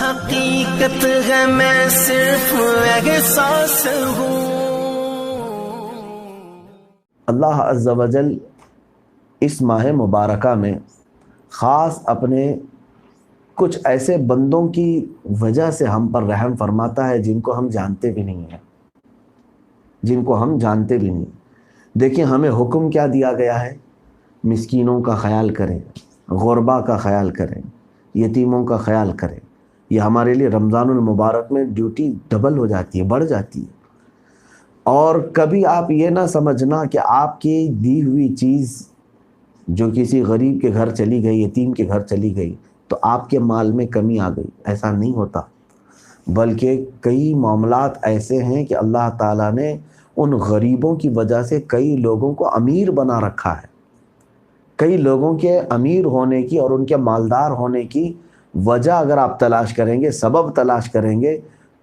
حقیقت ہے میں صرف احساس ہوں۔ اللہ عز و جل اس ماہ مبارکہ میں خاص اپنے کچھ ایسے بندوں کی وجہ سے ہم پر رحم فرماتا ہے جن کو ہم جانتے بھی نہیں ہیں، دیکھیں ہمیں حکم کیا دیا گیا ہے؟ مسکینوں کا خیال کریں، غربا کا خیال کریں، یتیموں کا خیال کریں۔ یہ ہمارے لیے رمضان المبارک میں ڈیوٹی ڈبل ہو جاتی ہے، بڑھ جاتی ہے۔ اور کبھی آپ یہ نہ سمجھنا کہ آپ کی دی ہوئی چیز جو کسی غریب کے گھر چلی گئی، یتیم کے گھر چلی گئی تو آپ کے مال میں کمی آ گئی، ایسا نہیں ہوتا، بلکہ کئی معاملات ایسے ہیں کہ اللہ تعالیٰ نے ان غریبوں کی وجہ سے کئی لوگوں کو امیر بنا رکھا ہے۔ کئی لوگوں کے امیر ہونے کی اور ان کے مالدار ہونے کی وجہ اگر آپ تلاش کریں گے، سبب تلاش کریں گے،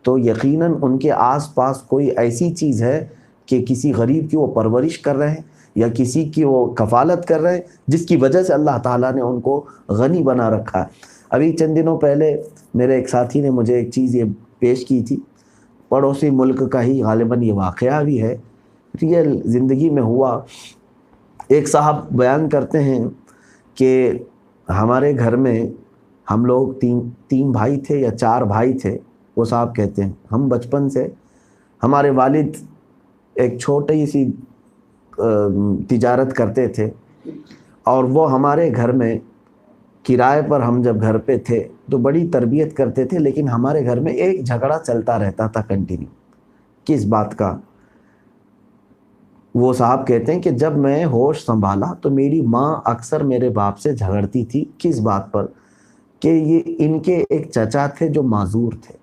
تو یقیناً ان کے آس پاس کوئی ایسی چیز ہے کہ کسی غریب کی وہ پرورش کر رہے ہیں یا کسی کی وہ کفالت کر رہے ہیں، جس کی وجہ سے اللہ تعالیٰ نے ان کو غنی بنا رکھا ہے۔ ابھی چند دنوں پہلے میرے ایک ساتھی نے مجھے ایک چیز یہ پیش کی تھی، پڑوسی ملک کا ہی غالباً یہ واقعہ بھی ہے، ریئل زندگی میں ہوا۔ ایک صاحب بیان کرتے ہیں کہ ہمارے گھر میں ہم لوگ تین بھائی تھے یا 4 بھائی تھے۔ وہ صاحب کہتے ہیں ہم بچپن سے، ہمارے والد ایک چھوٹی سی تجارت کرتے تھے اور وہ ہمارے گھر میں کرائے پر، ہم جب گھر پہ تھے تو بڑی تربیت کرتے تھے، لیکن ہمارے گھر میں ایک جھگڑا چلتا رہتا تھا کنٹینیو۔ کس بات کا؟ وہ صاحب کہتے ہیں کہ جب میں ہوش سنبھالا تو میری ماں اکثر میرے باپ سے جھگڑتی تھی۔ کس بات پر؟ کہ یہ ان کے ایک چچا تھے جو معذور تھے،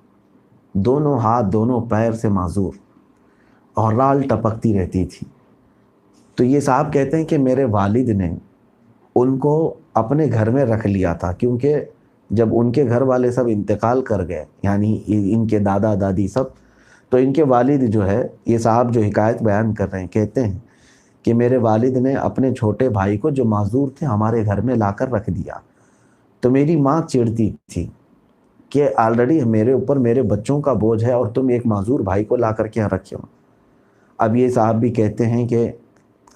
دونوں ہاتھ دونوں پیر سے معذور، اور رال ٹپکتی رہتی تھی۔ تو یہ صاحب کہتے ہیں کہ میرے والد نے ان کو اپنے گھر میں رکھ لیا تھا، کیونکہ جب ان کے گھر والے سب انتقال کر گئے، یعنی ان کے دادا دادی سب، تو ان کے والد جو ہے، یہ صاحب جو حکایت بیان کر رہے ہیں، کہتے ہیں کہ میرے والد نے اپنے چھوٹے بھائی کو جو معذور تھے ہمارے گھر میں لا کر رکھ دیا۔ تو میری ماں چڑھتی تھی کہ آلریڈی میرے اوپر میرے بچوں کا بوجھ ہے اور تم ایک معذور بھائی کو لا کر کے یہاں رکھے ہو۔ اب یہ صاحب بھی کہتے ہیں کہ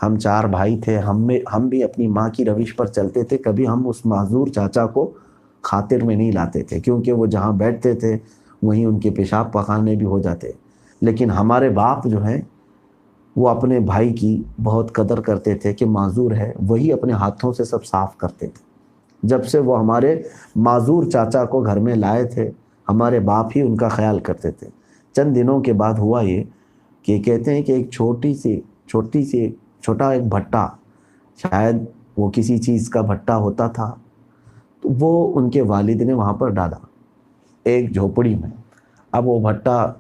ہم 4 بھائی تھے، ہم بھی اپنی ماں کی روش پر چلتے تھے، کبھی ہم اس معذور چاچا کو خاطر میں نہیں لاتے تھے، کیونکہ وہ جہاں بیٹھتے تھے وہیں ان کے پیشاب پخانے بھی ہو جاتے۔ لیکن ہمارے باپ جو ہیں وہ اپنے بھائی کی بہت قدر کرتے تھے کہ معذور ہے، وہی اپنے ہاتھوں سے سب صاف کرتے تھے۔ جب سے وہ ہمارے معذور چاچا کو گھر میں لائے تھے، ہمارے باپ ہی ان کا خیال کرتے تھے۔ چند دنوں کے بعد ہوا یہ کہ کہتے ہیں کہ ایک چھوٹا ایک بھٹا، شاید وہ کسی چیز کا بھٹا ہوتا تھا، تو وہ ان کے والد نے وہاں پر ڈالا ایک جھوپڑی میں۔ اب وہ بھٹا،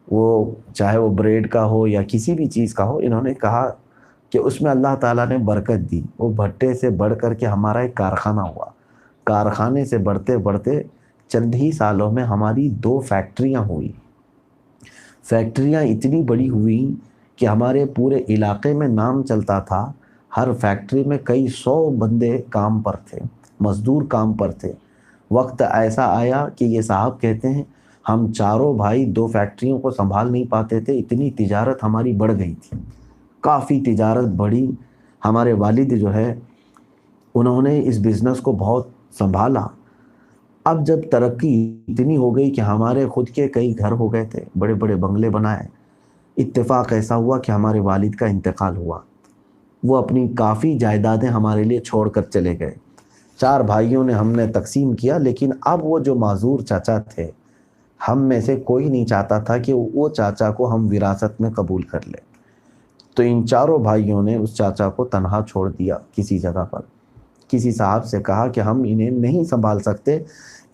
وہ چاہے وہ بریڈ کا ہو یا کسی بھی چیز کا ہو، انہوں نے کہا کہ اس میں اللہ تعالیٰ نے برکت دی۔ وہ بھٹے سے بڑھ کر کے ہمارا ایک کارخانہ ہوا، کارخانے سے بڑھتے بڑھتے چند ہی سالوں میں ہماری 2 فیکٹریاں ہوئی۔ فیکٹریاں اتنی بڑی ہوئیں کہ ہمارے پورے علاقے میں نام چلتا تھا، ہر فیکٹری میں کئی 100 بندے کام پر تھے، مزدور کام پر تھے۔ وقت ایسا آیا کہ یہ صاحب کہتے ہیں ہم 4 بھائی 2 فیکٹریوں کو سنبھال نہیں پاتے تھے، اتنی تجارت ہماری بڑھ گئی تھی، کافی تجارت بڑھی۔ ہمارے والد جو ہے انہوں نے اس بزنس کو بہت سنبھالا۔ اب جب ترقی اتنی ہو گئی کہ ہمارے خود کے کئی گھر ہو گئے تھے، بڑے بڑے بنگلے بنائے، اتفاق ایسا ہوا کہ ہمارے والد کا انتقال ہوا۔ وہ اپنی کافی جائیدادیں ہمارے لیے چھوڑ کر چلے گئے۔ 4 بھائیوں نے ہم نے تقسیم کیا، لیکن اب وہ جو معذور چاچا تھے، ہم میں سے کوئی نہیں چاہتا تھا کہ وہ چاچا کو ہم وراثت میں قبول کر لیں۔ تو ان 4 بھائیوں نے اس چاچا کو تنہا چھوڑ دیا کسی جگہ پر۔ کسی صاحب سے کہا کہ ہم انہیں نہیں سنبھال سکتے،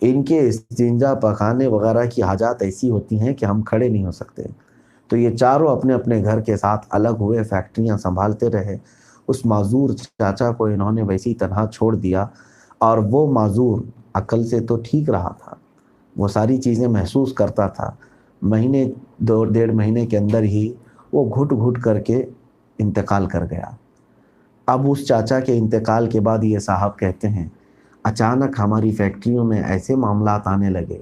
ان کے استنجا پخانے وغیرہ کی حاجات ایسی ہوتی ہیں کہ ہم کھڑے نہیں ہو سکتے۔ تو یہ 4 اپنے اپنے گھر کے ساتھ الگ ہوئے، فیکٹریاں سنبھالتے رہے۔ اس معذور چاچا کو انہوں نے ویسے ہی تنہا چھوڑ دیا، اور وہ معذور عقل سے تو ٹھیک رہا تھا، وہ ساری چیزیں محسوس کرتا تھا۔ مہینے 2.5 مہینے کے اندر ہی وہ گھٹ گھٹ کر کے انتقال کر گیا۔ اب اس چاچا کے انتقال کے بعد یہ صاحب کہتے ہیں اچانک ہماری فیکٹریوں میں ایسے معاملات آنے لگے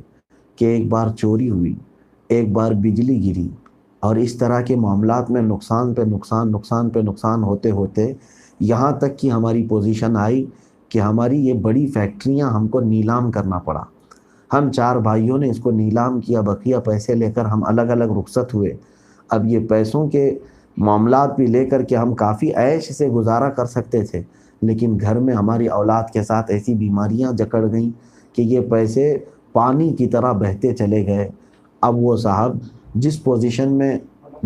کہ ایک بار چوری ہوئی، ایک بار بجلی گری، اور اس طرح کے معاملات میں نقصان پہ نقصان، نقصان پہ نقصان ہوتے ہوتے یہاں تک کہ ہماری پوزیشن آئی کہ ہماری یہ بڑی فیکٹریاں ہم کو نیلام کرنا پڑا۔ ہم 4 بھائیوں نے اس کو نیلام کیا، بقیہ پیسے لے کر ہم الگ الگ رخصت ہوئے۔ اب یہ پیسوں کے معاملات بھی لے کر کے ہم کافی عیش سے گزارا کر سکتے تھے، لیکن گھر میں ہماری اولاد کے ساتھ ایسی بیماریاں جکڑ گئیں کہ یہ پیسے پانی کی طرح بہتے چلے گئے۔ اب وہ صاحب جس پوزیشن میں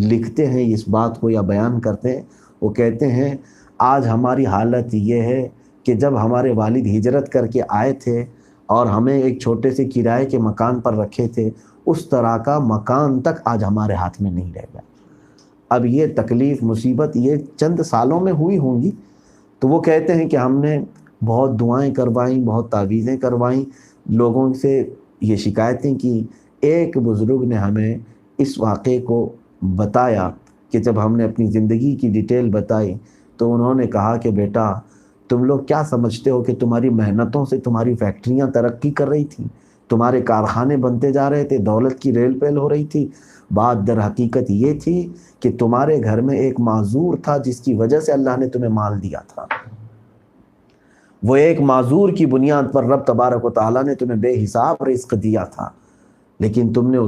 لکھتے ہیں اس بات کو یا بیان کرتے ہیں، وہ کہتے ہیں آج ہماری حالت یہ ہے کہ جب ہمارے والد ہجرت کر کے آئے تھے اور ہمیں ایک چھوٹے سے کرائے کے مکان پر رکھے تھے، اس طرح کا مکان تک آج ہمارے ہاتھ میں نہیں رہ گیا۔ اب یہ تکلیف مصیبت یہ چند سالوں میں ہوئی ہوں گی۔ تو وہ کہتے ہیں کہ ہم نے بہت دعائیں کروائیں، بہت تعویذیں کروائیں، لوگوں سے یہ شکایتیں کی۔ ایک بزرگ نے ہمیں اس واقعے کو بتایا کہ جب ہم نے اپنی زندگی کی ڈیٹیل بتائی تو انہوں نے کہا کہ بیٹا تم لوگ کیا سمجھتے ہو کہ تمہاری محنتوں سے تمہاری فیکٹریاں ترقی کر رہی تھیں، تمہارے کارخانے بنتے جا رہے تھے، دولت کی ریل پیل ہو رہی تھی؟ بات در حقیقت یہ تھی کہ تمہارے گھر میں ایک معذور تھا جس کی وجہ سے اللہ نے تمہیں مال دیا تھا۔ وہ ایک معذور کی بنیاد پر رب تبارک و تعالیٰ نے تمہیں بے حساب رزق دیا تھا، لیکن تم نے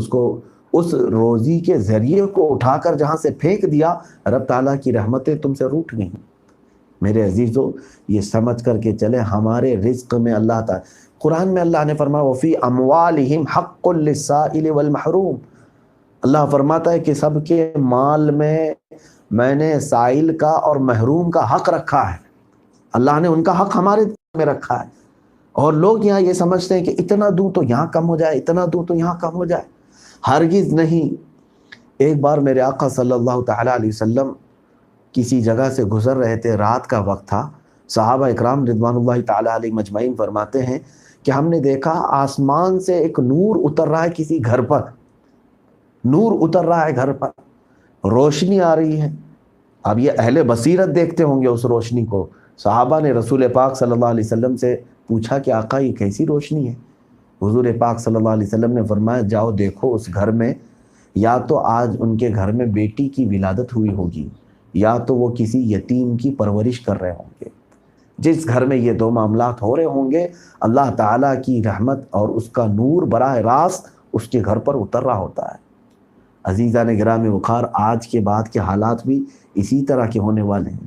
اس روزی کے ذریعے کو اٹھا کر جہاں سے پھینک دیا، رب تعالیٰ کی رحمتیں تم سے روٹھ گئیں۔ میرے عزیزو، یہ سمجھ کر کے چلے ہمارے رزق میں اللہ تعالیٰ، قرآن میں اللہ نے فرمایا وَفِي أَمْوَالِهِمْ حَقٌّ لِلسَّائِلِ وَالْمَحْرُومِ، اللہ فرماتا ہے کہ سب کے مال میں نے سائل کا اور محروم کا حق رکھا ہے۔ اللہ نے ان کا حق ہمارے میں رکھا ہے، اور لوگ یہاں یہ سمجھتے ہیں کہ اتنا دوں تو یہاں کم ہو جائے، اتنا دوں تو یہاں کم ہو جائے۔ ہرگز نہیں۔ ایک بار میرے آقا صلی اللہ تعالیٰ علیہ وسلم کسی جگہ سے گزر رہے تھے، رات کا وقت تھا۔ صحابہ اکرام رضوان اللہ تعالیٰ علیہ مجمعین فرماتے ہیں کہ ہم نے دیکھا آسمان سے ایک نور اتر رہا ہے، کسی گھر پر نور اتر رہا ہے، گھر پر روشنی آ رہی ہے۔ اب یہ اہل بصیرت دیکھتے ہوں گے اس روشنی کو۔ صحابہ نے رسول پاک صلی اللہ علیہ وسلم سے پوچھا کہ آقا یہ کیسی روشنی ہے؟ حضور پاک صلی اللہ علیہ وسلم نے فرمایا جاؤ دیکھو اس گھر میں یا تو آج ان کے گھر میں بیٹی کی ولادت ہوئی ہوگی، یا تو وہ کسی یتیم کی پرورش کر رہے ہوں گے۔ جس گھر میں یہ دو معاملات ہو رہے ہوں گے، اللہ تعالیٰ کی رحمت اور اس کا نور براہ راست اس کے گھر پر اتر رہا ہوتا ہے۔ عزیزان گرامی وقار، آج کے بعد کے حالات بھی اسی طرح کے ہونے والے ہیں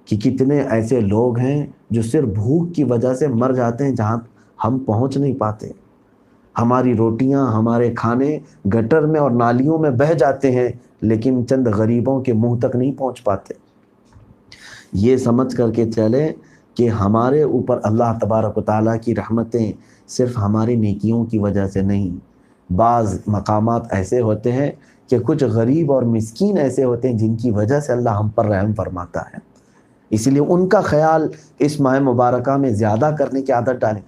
کہ کتنے ایسے لوگ ہیں جو صرف بھوک کی وجہ سے مر جاتے ہیں جہاں ہم پہنچ نہیں پاتے۔ ہماری روٹیاں، ہمارے کھانے گٹر میں اور نالیوں میں بہہ جاتے ہیں، لیکن چند غریبوں کے منہ تک نہیں پہنچ پاتے۔ یہ سمجھ کر کے چلیں کہ ہمارے اوپر اللہ تبارک و تعالیٰ کی رحمتیں صرف ہماری نیکیوں کی وجہ سے نہیں۔ بعض مقامات ایسے ہوتے ہیں کہ کچھ غریب اور مسکین ایسے ہوتے ہیں جن کی وجہ سے اللہ ہم پر رحم فرماتا ہے، اس لیے ان کا خیال اس ماہ مبارکہ میں زیادہ کرنے کی عادت ڈالیں۔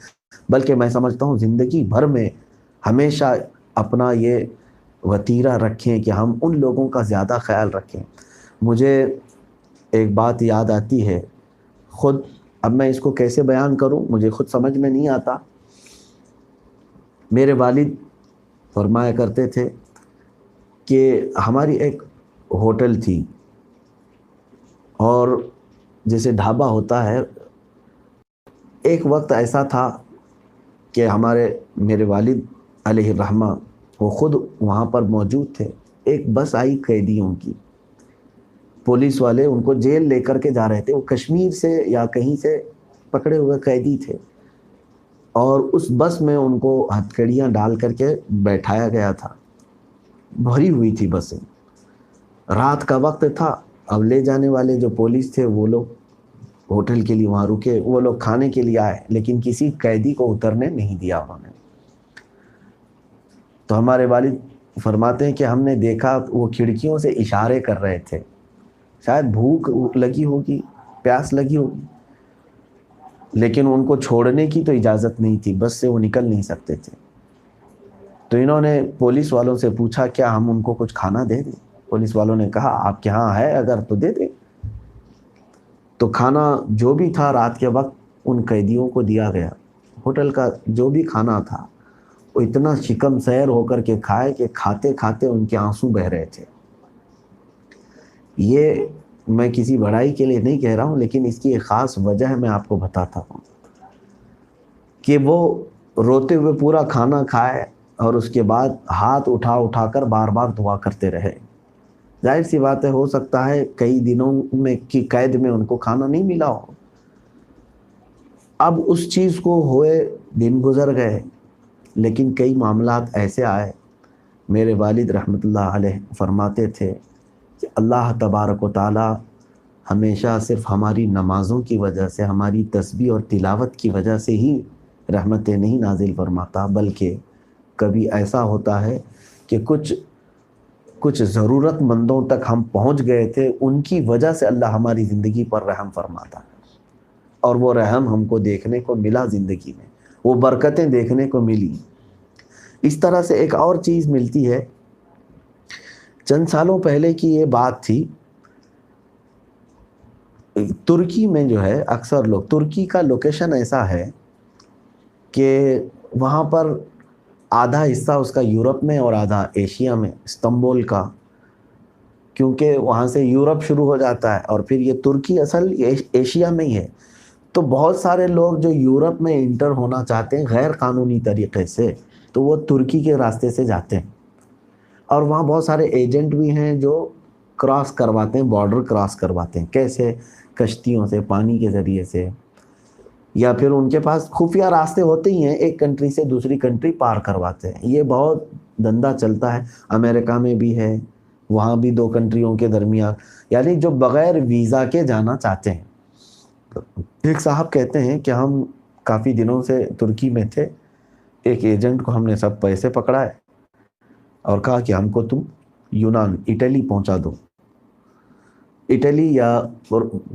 بلکہ میں سمجھتا ہوں زندگی بھر میں ہمیشہ اپنا یہ وتیرہ رکھیں کہ ہم ان لوگوں کا زیادہ خیال رکھیں۔ مجھے ایک بات یاد آتی ہے، خود اب میں اس کو کیسے بیان کروں مجھے خود سمجھ میں نہیں آتا۔ میرے والد فرمایا کرتے تھے کہ ہماری ایک ہوٹل تھی، اور جیسے ڈھابا ہوتا ہے، ایک وقت ایسا تھا کہ میرے والد علیہ الرحمہ وہ خود وہاں پر موجود تھے۔ ایک بس آئی قیدیوں کی، پولیس والے ان کو جیل لے کر کے جا رہے تھے، وہ کشمیر سے یا کہیں سے پکڑے ہوئے قیدی تھے، اور اس بس میں ان کو ہتھکڑیاں ڈال کر کے بیٹھایا گیا تھا۔ بھری ہوئی تھی بسیں، رات کا وقت تھا۔ اب لے جانے والے جو پولیس تھے وہ لوگ ہوٹل کے لیے وہاں رکے، وہ لوگ کھانے کے لیے آئے، لیکن کسی قیدی کو اترنے نہیں دیا انہوں نے۔ تو ہمارے والد فرماتے ہیں کہ ہم نے دیکھا وہ کھڑکیوں سے اشارے کر رہے تھے، شاید بھوک لگی ہوگی، پیاس لگی ہوگی، لیکن ان کو چھوڑنے کی تو اجازت نہیں تھی، بس سے وہ نکل نہیں سکتے تھے۔ تو انہوں نے پولیس والوں سے پوچھا کیا ہم ان کو کچھ کھانا دے دیں؟ پولیس والوں نے کہا آپ کے ہاں ہے اگر تو دے دیں۔ تو کھانا جو بھی تھا رات کے وقت ان قیدیوں کو دیا گیا، ہوٹل کا جو بھی کھانا تھا وہ اتنا شکم سیر ہو کر کے کھائے کہ کھاتے کھاتے ان کے آنسو بہہ رہے تھے۔ یہ میں کسی بڑائی کے لیے نہیں کہہ رہا ہوں، لیکن اس کی ایک خاص وجہ میں آپ کو بتاتا ہوں کہ وہ روتے ہوئے پورا کھانا کھائے اور اس کے بعد ہاتھ اٹھا اٹھا کر بار بار دعا کرتے رہے۔ ظاہر سی بات ہے، ہو سکتا ہے کئی دنوں میں کی قید میں ان کو کھانا نہیں ملا ہو۔ اب اس چیز کو ہوئے دن گزر گئے، لیکن کئی معاملات ایسے آئے۔ میرے والد رحمۃ اللہ علیہ فرماتے تھے کہ اللہ تبارک و تعالی ہمیشہ صرف ہماری نمازوں کی وجہ سے، ہماری تسبیح اور تلاوت کی وجہ سے ہی رحمتیں نہیں نازل فرماتا، بلکہ کبھی ایسا ہوتا ہے کہ کچھ ضرورت مندوں تک ہم پہنچ گئے تھے، ان کی وجہ سے اللہ ہماری زندگی پر رحم فرماتا ہے، اور وہ رحم ہم کو دیکھنے کو ملا زندگی میں، وہ برکتیں دیکھنے کو ملی۔ اس طرح سے ایک اور چیز ملتی ہے۔ چند سالوں پہلے کی یہ بات تھی، ترکی میں جو ہے اکثر لوگ، ترکی کا لوکیشن ایسا ہے کہ وہاں پر آدھا حصہ اس کا یورپ میں اور آدھا ایشیا میں، استنبول کا، کیونکہ وہاں سے یورپ شروع ہو جاتا ہے اور پھر یہ ترکی اصل ایشیا میں ہی ہے۔ تو بہت سارے لوگ جو یورپ میں انٹر ہونا چاہتے ہیں غیر قانونی طریقے سے، تو وہ ترکی کے راستے سے جاتے ہیں، اور وہاں بہت سارے ایجنٹ بھی ہیں جو کراس کرواتے ہیں، بارڈر کراس کرواتے ہیں۔ کیسے؟ کشتیوں سے، پانی کے ذریعے سے، یا پھر ان کے پاس خفیہ راستے ہوتے ہی ہیں، ایک کنٹری سے دوسری کنٹری پار کرواتے ہیں۔ یہ بہت دھندا چلتا ہے، امریکہ میں بھی ہے، وہاں بھی دو کنٹریوں کے درمیان، یعنی جو بغیر ویزا کے جانا چاہتے ہیں۔ ایک صاحب کہتے ہیں کہ ہم کافی دنوں سے ترکی میں تھے، ایک ایجنٹ کو ہم نے سب پیسے پکڑائے اور کہا کہ ہم کو تم یونان، اٹلی پہنچا دو، اٹلی یا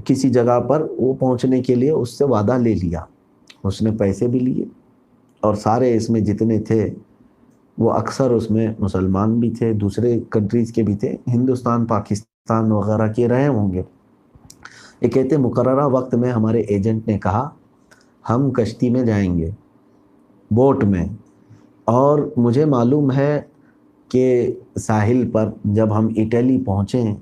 کسی جگہ پر وہ پہنچنے کے لیے اس سے وعدہ لے لیا۔ اس نے پیسے بھی لیے، اور سارے اس میں جتنے تھے وہ اکثر اس میں مسلمان بھی تھے، دوسرے کنٹریز کے بھی تھے، ہندوستان، پاکستان وغیرہ کے رہے ہوں گے۔ یہ کہتے مقررہ وقت میں ہمارے ایجنٹ نے کہا ہم کشتی میں جائیں گے، بوٹ میں، اور مجھے معلوم ہے کہ ساحل پر جب ہم اٹلی پہنچیں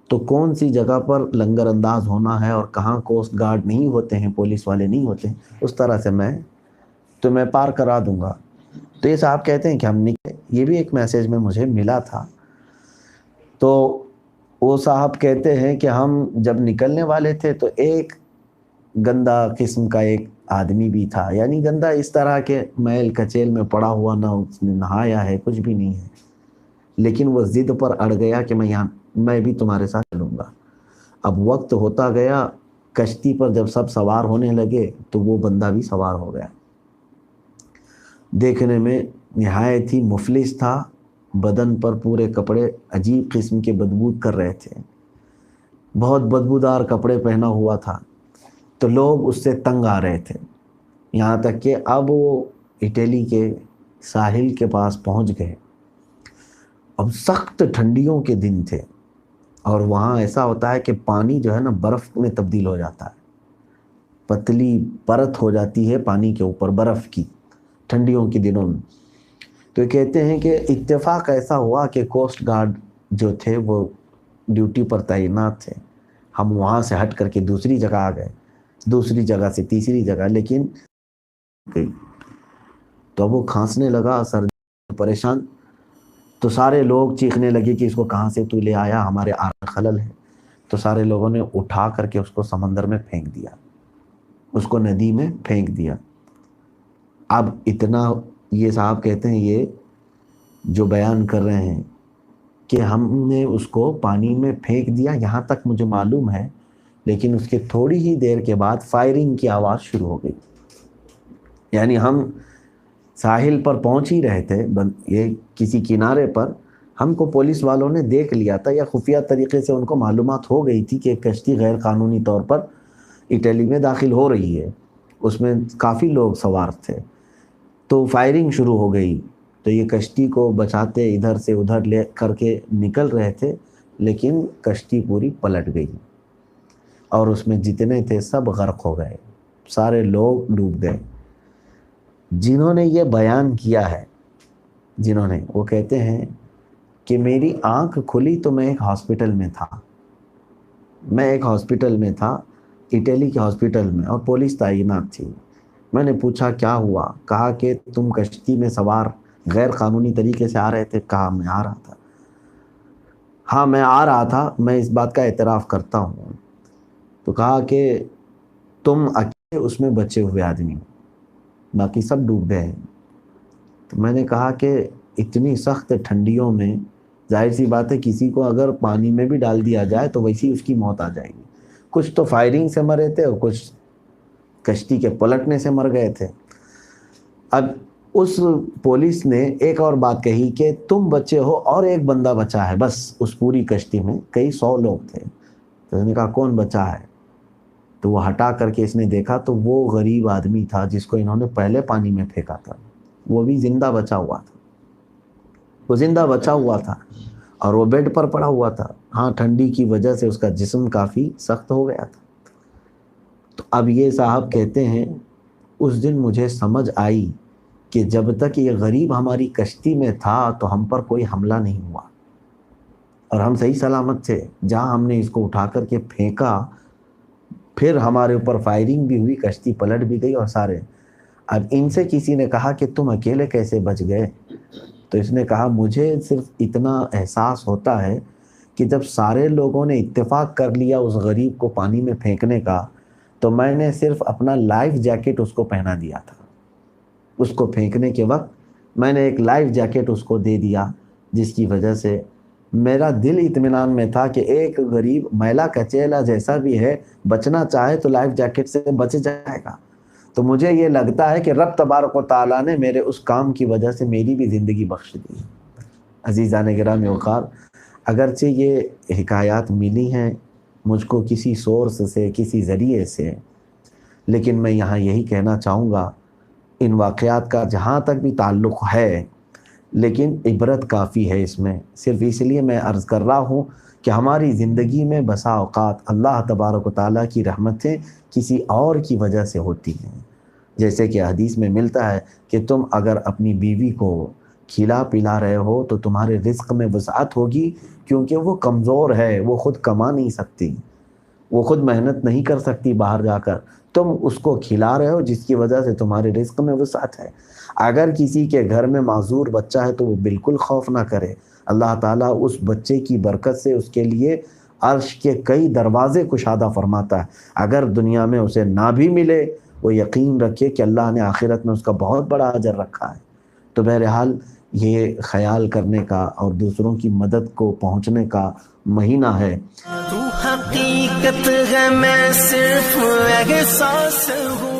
تو کون سی جگہ پر لنگر انداز ہونا ہے، اور کہاں کوسٹ گارڈ نہیں ہوتے ہیں، پولیس والے نہیں ہوتے ہیں، اس طرح سے میں تمہیں پار کرا دوں گا۔ تو یہ صاحب کہتے ہیں کہ ہم نکلے، یہ بھی ایک میسیج میں مجھے ملا تھا۔ تو وہ صاحب کہتے ہیں کہ ہم جب نکلنے والے تھے تو ایک گندا قسم کا ایک آدمی بھی تھا، یعنی گندا اس طرح کے میل کچیل میں پڑا ہوا، نہ اس نے نہایا ہے، کچھ بھی نہیں ہے، لیکن وہ ضد پر اڑ گیا کہ میں بھی تمہارے ساتھ چلوں گا۔ اب وقت ہوتا گیا، کشتی پر جب سب سوار ہونے لگے تو وہ بندہ بھی سوار ہو گیا۔ دیکھنے میں نہایت ہی مفلس تھا، بدن پر پورے کپڑے عجیب قسم کے بدبو کر رہے تھے، بہت بدبودار کپڑے پہنا ہوا تھا، تو لوگ اس سے تنگ آ رہے تھے، یہاں تک کہ اب وہ اٹلی کے ساحل کے پاس پہنچ گئے۔ اب سخت ٹھنڈیوں کے دن تھے، اور وہاں ایسا ہوتا ہے کہ پانی جو ہے نا برف میں تبدیل ہو جاتا ہے، پتلی پرت ہو جاتی ہے پانی کے اوپر برف کی، ٹھنڈیوں کے دنوں میں۔ تو یہ کہتے ہیں کہ اتفاق ایسا ہوا کہ کوسٹ گارڈ جو تھے وہ ڈیوٹی پر تعینات تھے، ہم وہاں سے ہٹ کر کے دوسری جگہ آ گئے، دوسری جگہ سے تیسری جگہ، لیکن گئی تو اب وہ کھانسنے لگا، سر پریشان، تو سارے لوگ چیخنے لگے کہ اس کو کہاں سے تو لے آیا، ہمارے آرا خلل ہے۔ تو سارے لوگوں نے اٹھا کر کے اس کو سمندر میں پھینک دیا، اس کو ندی میں پھینک دیا۔ اب اتنا، یہ صاحب کہتے ہیں یہ جو بیان کر رہے ہیں کہ ہم نے اس کو پانی میں پھینک دیا، یہاں تک مجھے معلوم ہے، لیکن اس کے تھوڑی ہی دیر کے بعد فائرنگ کی آواز شروع ہو گئی۔ یعنی ہم ساحل پر پہنچ ہی رہے تھے، یہ کسی کنارے پر، ہم کو پولیس والوں نے دیکھ لیا تھا، یا خفیہ طریقے سے ان کو معلومات ہو گئی تھی کہ ایک کشتی غیر قانونی طور پر اٹلی میں داخل ہو رہی ہے، اس میں کافی لوگ سوار تھے، تو فائرنگ شروع ہو گئی۔ تو یہ کشتی کو بچاتے ادھر سے ادھر لے کر کے نکل رہے تھے، لیکن کشتی پوری پلٹ گئی، اور اس میں جتنے تھے سب غرق ہو گئے، سارے لوگ ڈوب گئے۔ جنہوں نے یہ بیان کیا ہے جنہوں نے، وہ کہتے ہیں کہ میری آنکھ کھلی تو میں ایک ہاسپٹل میں تھا، اٹلی کے ہاسپٹل میں، اور پولیس تعینات تھی۔ میں نے پوچھا کیا ہوا؟ کہا کہ تم کشتی میں سوار غیر قانونی طریقے سے آ رہے تھے۔ کہا میں آ رہا تھا۔ ہاں میں آ رہا تھا، میں اس بات کا اعتراف کرتا ہوں۔ تو کہا کہ تم اکیلے اس میں بچے ہوئے آدمی ہو، باقی سب ڈوب گئے۔ تو میں نے کہا کہ اتنی سخت ٹھنڈیوں میں ظاہر سی بات ہے کسی کو اگر پانی میں بھی ڈال دیا جائے تو ویسی اس کی موت آ جائے گی۔ کچھ تو فائرنگ سے مرے تھے اور کچھ کشتی کے پلٹنے سے مر گئے تھے۔ اب اس پولیس نے ایک اور بات کہی کہ تم بچے ہو اور ایک بندہ بچا ہے بس، اس پوری کشتی میں کئی 100 لوگ تھے۔ تو اس نے کہا کون بچا ہے؟ تو وہ ہٹا کر کے اس نے دیکھا تو وہ غریب آدمی تھا جس کو انہوں نے پہلے پانی میں پھینکا تھا، وہ بھی زندہ بچا ہوا تھا۔ وہ زندہ بچا ہوا تھا اور وہ بیڈ پر پڑا ہوا تھا۔ ہاں ٹھنڈی کی وجہ سے اس کا جسم کافی سخت ہو گیا تھا۔ تو اب یہ صاحب کہتے ہیں اس دن مجھے سمجھ آئی کہ جب تک یہ غریب ہماری کشتی میں تھا تو ہم پر کوئی حملہ نہیں ہوا اور ہم صحیح سلامت تھے۔ جہاں ہم نے اس کو اٹھا کر کے پھینکا پھر ہمارے اوپر فائرنگ بھی ہوئی، کشتی پلٹ بھی گئی اور سارے۔ اب ان سے کسی نے کہا کہ تم اکیلے کیسے بچ گئے؟ تو اس نے کہا مجھے صرف اتنا احساس ہوتا ہے کہ جب سارے لوگوں نے اتفاق کر لیا اس غریب کو پانی میں پھینکنے کا تو میں نے صرف اپنا لائف جیکٹ اس کو پہنا دیا تھا۔ اس کو پھینکنے کے وقت میں نے ایک لائف جیکٹ اس کو دے دیا، جس کی وجہ سے میرا دل اطمینان میں تھا کہ ایک غریب میلا کچیلا جیسا بھی ہے بچنا چاہے تو لائف جیکٹ سے بچ جائے گا۔ تو مجھے یہ لگتا ہے کہ رب تبارک و تعالیٰ نے میرے اس کام کی وجہ سے میری بھی زندگی بخش دی۔ عزیزان گرامی وقار، اگرچہ یہ حکایات ملی ہیں مجھ کو کسی سورس سے، کسی ذریعے سے، لیکن میں یہاں یہی کہنا چاہوں گا ان واقعات کا جہاں تک بھی تعلق ہے، لیکن عبرت کافی ہے اس میں۔ صرف اس لیے میں عرض کر رہا ہوں کہ ہماری زندگی میں بسا اوقات اللہ تبارک و تعالیٰ کی رحمتیں کسی اور کی وجہ سے ہوتی ہیں۔ جیسے کہ حدیث میں ملتا ہے کہ تم اگر اپنی بیوی کو کھلا پلا رہے ہو تو تمہارے رزق میں وسعت ہوگی، کیونکہ وہ کمزور ہے، وہ خود کما نہیں سکتی، وہ خود محنت نہیں کر سکتی باہر جا کر، تم اس کو کھلا رہے ہو جس کی وجہ سے تمہارے رزق میں وسعت ہے۔ اگر کسی کے گھر میں معذور بچہ ہے تو وہ بالکل خوف نہ کرے، اللہ تعالیٰ اس بچے کی برکت سے اس کے لیے عرش کے کئی دروازے کشادہ فرماتا ہے۔ اگر دنیا میں اسے نہ بھی ملے وہ یقین رکھے کہ اللہ نے آخرت میں اس کا بہت بڑا اجر رکھا ہے۔ تو بہرحال یہ خیال کرنے کا اور دوسروں کی مدد کو پہنچنے کا مہینہ ہے۔ تو حقیقت ہے میں صرف احساس ہوں۔